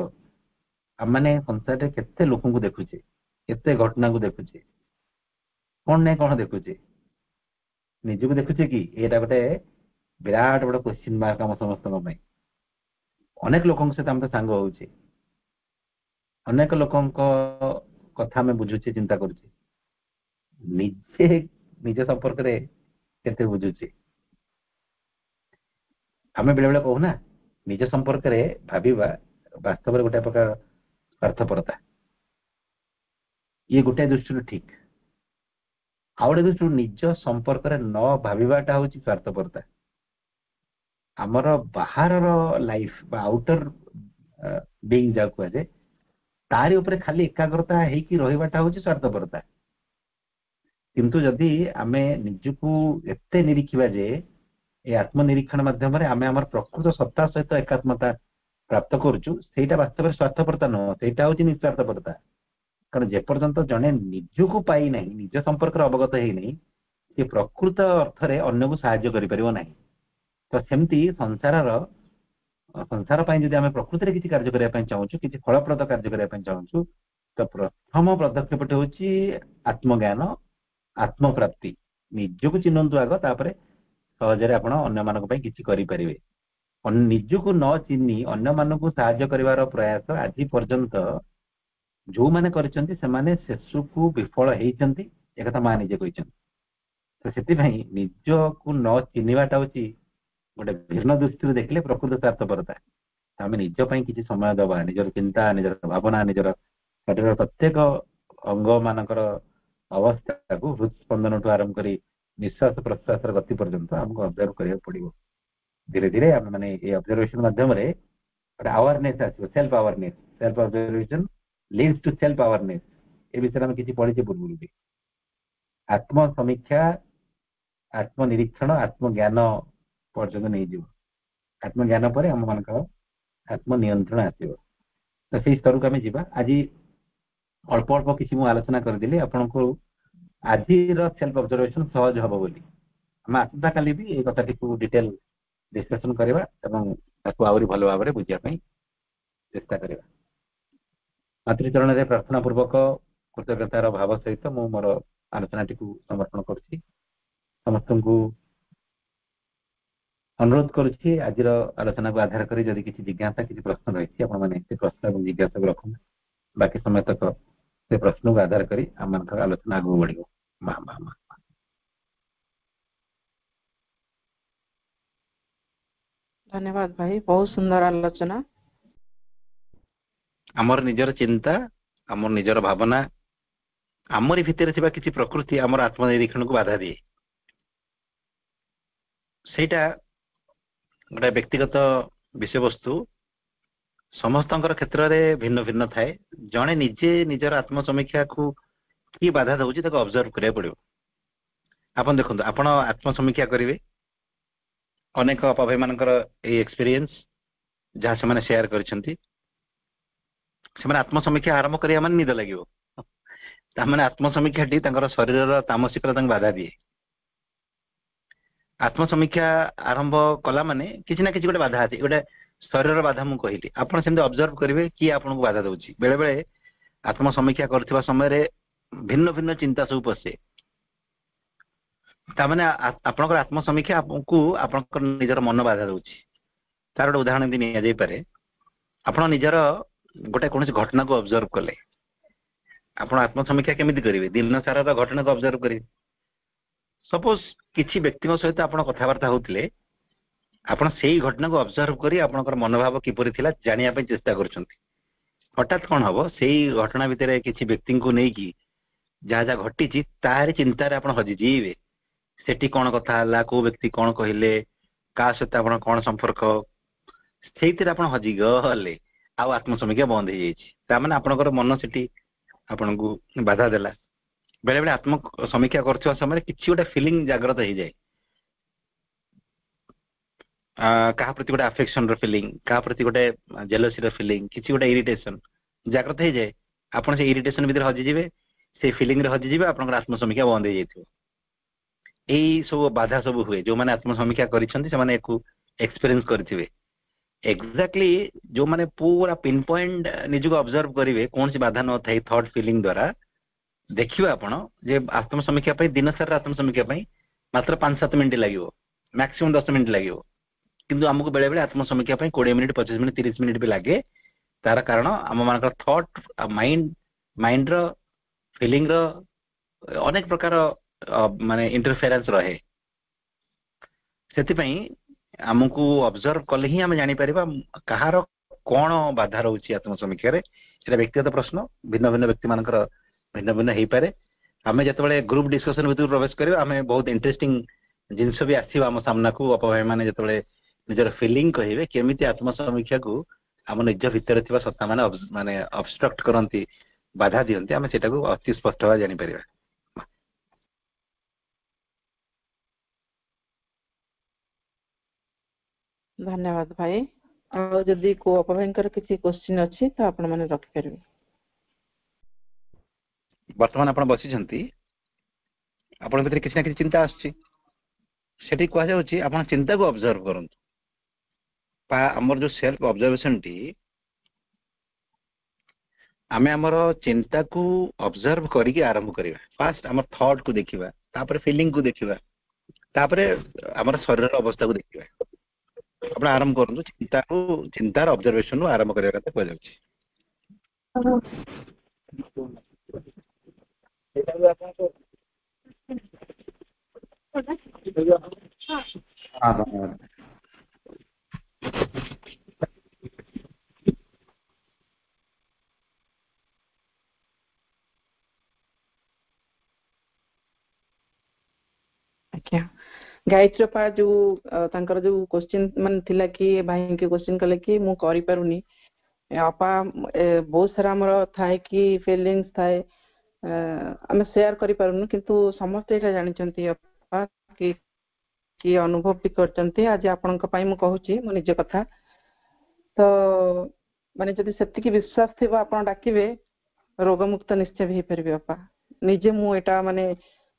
ଆମମାନେ ସଂସାରରେ କେତେ ଲୋକଙ୍କୁ ଦେଖୁଛେ, କେତେ ଘଟଣାକୁ ଦେଖୁଛେ, କଣ ନାଇଁ କଣ ଦେଖୁଛେ, ନିଜକୁ ଦେଖୁଛେ କି? ଏଇଟା ଗୋଟେ ବିରାଟ ବଡ କ୍ୱେଶ୍ଚିନ୍ ମାର୍କ ଆମ ସମସ୍ତଙ୍କ ପାଇଁ। ଅନେକ ଲୋକଙ୍କ ସହିତ ଆମେ ତ ସାଙ୍ଗ ହଉଛେ, ଅନେକ ଲୋକଙ୍କ କଥା ଆମେ ବୁଝୁଛେ, ଚିନ୍ତା କରୁଛେ, ନିଜେ ନିଜ ସମ୍ପର୍କରେ କେତେ ବୁଝୁଛେ? ଆମେ ବେଳେ ବେଳେ କହୁନା निज संपर्क रे भाविबा वास्तव में गोटे प्रकार स्वार्थपरता ये गोटे दृष्टि ठीक आ गोटे दृष्टि निज संपर्क रे न भाविबाटा हूँ स्वार्थपरता आमर बाहर लाइफ आउटर बीइंग जा कहुए तारी उपरे खाली एकाग्रता हेकी रहिबाटा हूँ स्वार्थपरता किंतु जदि आमे निजको एते निरीखिबा जे ए आत्मनिरीक्षण माध्यम आम आम प्रकृत सत्ता सहित एकात्मता प्राप्त करुचु सेटा वास्तव में स्वार्थपरता नुह सेटा हूँ निस्वार्थपरता कारण जेपर्यंत जड़े निजको पाई ना निज संपर्क अवगत है नहीं से प्रकृत अर्थ रे अन्य को साहाय्य करिपरिबो नाही तो सेमती संसार पाई जदि आमे प्रकृति रे किछि कार्य करिया पई चाहूछु किछि फलप्रद कार्य करिया पई चाहूछु तो प्रथम पदक्षेपटी होछि आत्मज्ञान आत्मप्राप्ति निजको चिन्हतु आग तापरे सहजरे आपण अन्य मानक पई किछि करि परिबे निजको न चिन्ही अन्य मानक साहाय्य करिवार प्रयास आज पर्यंत जो माने करिसंती से माने शेषकु विफल हेइचंती एकथा मा निजे कहिसंती तो सेति भाई निजको न चिन्हवाटा होछि गोटे भिन्न दृष्टि देखिले प्रकृत स्वार्थपरता आम निज पई किछि समय दबा निजर चिंता निजर भावना निजर शरीर प्रत्येक अंग मानकर अवस्था को हृदस्पंदन ठू आरंभ करी निश्वास प्रश्वास गति पर्यंत हमको ऑब्जर्व करिया पड़िबो धीरे धीरे हम माने ए ऑब्जर्वेशन माध्यम रे अवेयरनेस आसीबो self observation leads to self awareness ए विषय हम किछि पढिचे पूर्व भी आत्म समीक्षा आत्मनिरीक्षण आत्मज्ञान पर्यंत नहीं जीव आत्मज्ञान पर हम मान आत्मनियंत्रण आसो तो से स्तर को आम जा आज अल्प अल्प किसी मु आलोचना करदेली आपण को आज सेल्फ ऑब्जर्वेशन सहज हम बोली आम आसंता काली भी ये कथाटी को डिटेल डिस्कशन करवा आहरी भल भाव में बुझापी चेष्टा करवा मातृचरण में प्रार्थना पूर्वक कृतज्ञतार भाव सहित मु मोर आलोचना टी समर्पण कर समस्त को अनुरोध करुच्ची आज आलोचना को आधार कर जदि किसी जिज्ञासा किसी प्रश्न रही आपने प्रश्न और जिज्ञासा को रखना बाकी समय तक से प्रश्न को आधार कर आम आलोचना आगे बढ़ो धन्यवाद भाई बहुत सुंदर आलोचना आमर निजर चिंता आमर निजर भावना आमरी भितर थिबा किसी प्रकृति आमर आत्मनिरीक्षण को बाधा दिए सेटा गोटे व्यक्तिगत विषय वस्तु समस्त क्षेत्र में भिन्न भिन्न थाए जड़े निजे निजर आत्मसमीक्षा को कि बाधा दूसरी ऑब्जर्व करिया पड़ो आपन देखो आपण आत्मसमीक्षा करेंगे अनेक अपभाई मानकर एक्सपीरियंस जहाँ से शेयर करछंती से आत्मसमीक्षा आरंभ करिया माने निद लागिवो तामाने आत्मसमीक्षा टी तांकर शरीर तामसिक बाधा दिए आत्मसमीक्षा आरंभ कला माने किसी ना किसी गोटे बाधा अच्छे गोटे शरीर बाधा मुझे कहली आपड़ से ऑब्जर्व करेंगे कि आपन को बाधा दूसरी बेले बेले आत्मसमीक्षा करथिबा समय भिन्न भिन्न चिंता सब पशे तामाने आपनकर आत्मसमीक्षा आपको आपनकर निजर मन बाधा दूसरी तार गोटे उदाहरण दी नि पारे आपण निजर गोटे कौन घटना को ऑब्जर्व कले आप आत्मसमीक्षा केमिति करेंगे दिन सारा घटना को ऑब्जर्व करेंगे सपोज किसी व्यक्ति सहित आप कथबार्ता होते आप घटना को ऑब्जर्व करी आपनकर मनोभाव किपरि थिला जानिया पे चेष्टा करछंती हठात कौन हम से घटना भितर किसी व्यक्ति को लेकिन जहाँ जहाँ घटी तार चिंतार आप हजिजे सेठी कौन कथा है को व्यक्ति कौन कहले क्या सहित आप कौन संपर्क से हजिगले आत्मसमीक्षा बंद हो जाए आपनकर मन से आपन को बाधा देला बेले बेले आत्म समीक्षा करथिबा समय किछि गोटे फीलिंग जागृत हो जाए कहा प्रति गोटे अफेक्शन रो फीलिंग कहा प्रति गोटे जेलसी रो फीलिंग किछि गोटे इरिटेशन जागृत हो जाए आपन से इरिटेशन भीतर हजि जिवे से फीलिंग रे हजि जिवे आपन आत्म समीक्षा बंद हो जाइथिबो एई सब बाधा सब हुए जो माने आत्म समीक्षा करिसंती से माने एको एक्सपीरियंस करथिबे एक्जाक्टली जो माने पूरा पिन पॉइंट निजको ऑब्जर्व करिवे कौन सी बाधा न थाई थॉट फीलिंग द्वारा देखिए आपण जे आत्म समीक्षा पई दिन सारा आत्म समीक्षा पई मात्र 5-7 मिनिट लागिवो मैक्सिमम 10 मिनिट लागिवो किंतु हमको बेले बेले आत्म समीक्षा पई 20 मिनिट 25 मिनिट 30 मिनिट भी लागे तार कारण आम मान थॉट माइंड रो फीलिंग रो अनेक प्रकार माने इंटरफेरेंस रहे सेति पई ଆମକୁ ଅବଜର୍ଭ କଲେ ହିଁ ଆମେ ଜାଣିପାରିବା କାହାର କଣ ବାଧା ରହୁଛି ଆତ୍ମସମୀକ୍ଷାରେ। ସେଟା ବ୍ୟକ୍ତିଗତ ପ୍ରଶ୍ନ, ଭିନ୍ନ ଭିନ୍ନ ବ୍ୟକ୍ତି ମାନଙ୍କର ଭିନ୍ନ ଭିନ୍ନ ହେଇପାରେ। ଆମେ ଯେତେବେଳେ ଗ୍ରୁପ ଡିସ୍କସନ ଭିତରକୁ ପ୍ରବେଶ କରିବା ଆମେ ବହୁତ ଇଣ୍ଟରେଷ୍ଟିଂ ଜିନିଷ ବି ଆସିବ ଆମ ସାମ୍ନାକୁ। ଅପଭାଇ ମାନେ ଯେତେବେଳେ ନିଜର ଫିଲିଂ କହିବେ କେମିତି ଆତ୍ମସମୀକ୍ଷାକୁ ଆମ ନିଜ ଭିତରେ ଥିବା ସତ୍ତା ମାନେ ମାନେ ଅବଷ୍ଟ୍ରକ୍ଟ କରନ୍ତି, ବାଧା ଦିଅନ୍ତି, ଆମେ ସେଟାକୁ ଅତି ସ୍ପଷ୍ଟ ଭାବେ ଜାଣିପାରିବା। ଧନ୍ୟବାଦ ଭାଇ। ଆଉ ଯଦି କୋଉ ଅପଭାଇଙ୍କର କିଛି କ୍ୱେଶ୍ଚିନ୍ ଅଛି ତ ଆପଣ ମାନେ ରଖିପାରିବେ। ବର୍ତ୍ତମାନ ଆପଣ ବସିଛନ୍ତି, ଆପଣଙ୍କ ଭିତରେ କିଛି ନା କିଛି ଚିନ୍ତା ଆସୁଛି, ସେଠି କୁହାଯାଉଛି ଆପଣ ଚିନ୍ତାକୁ ଅବଜର୍ଭ କରନ୍ତୁ। ଆମର ଯୋଉ ସେଲ୍ଫ ଅବଜରଭେସନ ଟି, ଆମେ ଆମର ଚିନ୍ତାକୁ ଅବଜର୍ଭ କରିକି ଆରମ୍ଭ କରିବା। ଫାଷ୍ଟ ଆମର ଥଟ୍ କୁ ଦେଖିବା, ତାପରେ ଫିଲିଂ କୁ ଦେଖିବା, ତାପରେ ଆମର ଶରୀରର ଅବସ୍ଥାକୁ ଦେଖିବା। ଆପଣ ଆରମ୍ଭ କରନ୍ତୁ, ଚିନ୍ତାର ଅବଜରଭେସନ ଆରମ୍ଭ କରିବା କଥା କୁହାଯାଉଛି। ଆଜ୍ଞା, ଗାୟତ୍ରୀ ଅପା ଯୋଉ ତାଙ୍କର ଯୋଉ କ୍ୱେଶ୍ଚିନ୍ ମାନେ ଥିଲା କି ଭାଇଙ୍କୁ କ୍ୱେଶ୍ଚିନ୍ କଲେ କି ମୁଁ କରିପାରୁନି ଅପା, ବହୁତ ସାରା ଆମର ଥାଏ କି ଫିଲିଙ୍ଗସ୍ ଥାଏ, ଆମେ ସେୟାର କରିପାରୁନୁ, କିନ୍ତୁ ସମସ୍ତେ ଏଇଟା ଜାଣିଛନ୍ତି ଅପା କି ଅନୁଭବ ବି କରିଛନ୍ତି। ଆଜି ଆପଣଙ୍କ ପାଇଁ ମୁଁ କହୁଛି ମୋ ନିଜ କଥା। ତ ମାନେ ଯଦି ସେତିକି ବିଶ୍ୱାସ ଥିବ ଆପଣ ଡାକିବେ, ରୋଗମୁକ୍ତ ନିଶ୍ଚୟ ବି ହେଇପାରିବେ ଅପା। ନିଜେ ମୁଁ ଏଇଟା ମାନେ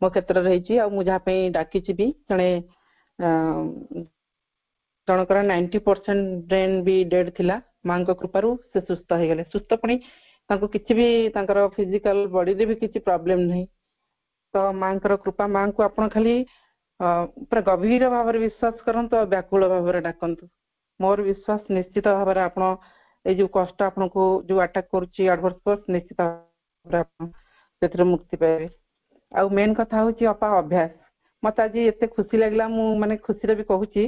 ମୋ କ୍ଷେତ୍ରରେ ହେଇଛି, ଆଉ ମୁଁ ଯାହା ପାଇଁ ଡାକିଛି ବି ଜଣଙ୍କର 90% ବ୍ରେନ୍ ବି ଡେଡ୍ ଥିଲା, ମାଙ୍କ କୃପାରୁ ସେ ସୁସ୍ଥ ହେଇଗଲେ। ସୁସ୍ଥ ପୁଣି ତାଙ୍କୁ କିଛି ବି ତାଙ୍କର ଫିଜିକାଲ ବଡିରେ ବି କିଛି ପ୍ରୋବ୍ଲେମ ନାହିଁ। ତ ମାଙ୍କର କୃପା। ମାଙ୍କୁ ଆପଣ ଖାଲି ପୁରା ଗଭୀର ଭାବରେ ବିଶ୍ୱାସ କରନ୍ତୁ ଆଉ ବ୍ୟାକୁଳ ଭାବରେ ଡାକନ୍ତୁ। ମୋର ବିଶ୍ୱାସ ନିଶ୍ଚିତ ଭାବରେ ଆପଣ ଏଇ ଯୋଉ କଷ୍ଟ ଆପଣଙ୍କୁ ଯୋଉ ଆଟାକ୍ କରୁଛି ଆଡଭର୍ସ ଫୋର୍ସ, ନିଶ୍ଚିତ ଭାବରେ ଆପଣ ସେଥିରେ ମୁକ୍ତି ପାଇବେ। ଆଉ ମେନ୍ କଥା ହଉଛି ଅପା ଅଭ୍ୟାସ। ମତେ ଆଜି ଏତେ ଖୁସି ଲାଗିଲା, ମୁଁ ମାନେ ଖୁସିରେ ବି କହୁଛି,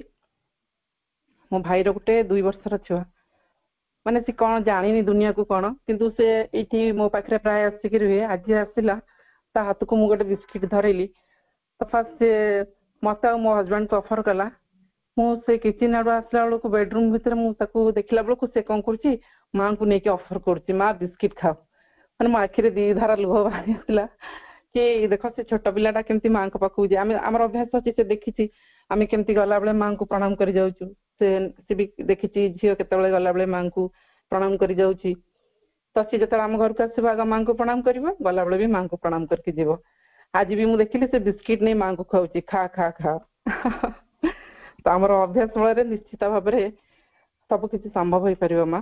ମୋ ଭାଇର ଗୋଟେ 2 ବର୍ଷର ଛୁଆ, ମାନେ ସେ କଣ ଜାଣିନି ଦୁନିଆକୁ କଣ, କିନ୍ତୁ ସେ ଏଇଠି ମୋ ପାଖରେ ପ୍ରାୟ ଆସିକି ରୁହେ। ଆଜି ଆସିଲା, ତା ହାତକୁ ମୁଁ ଗୋଟେ ବିସ୍କିଟ ଧରେଇଲି, ତ ଫାଷ୍ଟ ସେ ମତେ ଆଉ ମୋ ହଜବେଣ୍ଡକୁ ଅଫର କଲା। ମୁଁ ସେ କିଚେନ ଆଡୁ ଆସିଲା ବେଳକୁ ବେଡରୁମ ଭିତରେ ମୁଁ ତାକୁ ଦେଖିଲା ବେଳକୁ ସେ କଣ କରୁଛି, ମାଙ୍କୁ ନେଇକି ଅଫର କରୁଛି, ମା ବିସ୍କିଟ ଖାଅ। ମାନେ ମୋ ଆଖିରେ 2 ଧାରା ଲୁହ ବାହାରି ଆସିଲା କି ଦେଖ ସେ ଛୋଟ ପିଲାଟା କେମିତି ମାଙ୍କ ପାଖକୁ ଯାଏ। ଆମର ଅଭ୍ୟାସ ଅଛି, ସେ ଦେଖିଛି ଆମେ କେମିତି ଗଲାବେଳେ ମାଙ୍କୁ ପ୍ରଣାମ କରି ଯାଉଛୁ, ସେ ବି ଦେଖିଛି ଝିଅ କେତେବେଳେ ଗଲାବେଳେ ମାଙ୍କୁ ପ୍ରଣାମ କରି ଯାଉଛି। ତ ସେ ଯେତେବେଳେ ଆମ ଘରକୁ ଆସିବ ଆଗ ମାଙ୍କୁ ପ୍ରଣାମ କରିବ, ଗଲାବେଳେ ବି ମାଙ୍କୁ ପ୍ରଣାମ କରିକି ଯିବ। ଆଜି ବି ମୁଁ ଦେଖିଲି ସେ ବିସ୍କିଟ ନେଇ ମାଙ୍କୁ ଖାଉଛି, ଖା ଖା ଖା। ତ ଆମର ଅଭ୍ୟାସ ଫଳରେ ନିଶ୍ଚିତ ଭାବରେ ସବୁ କିଛି ସମ୍ଭବ ହେଇପାରିବ ମା।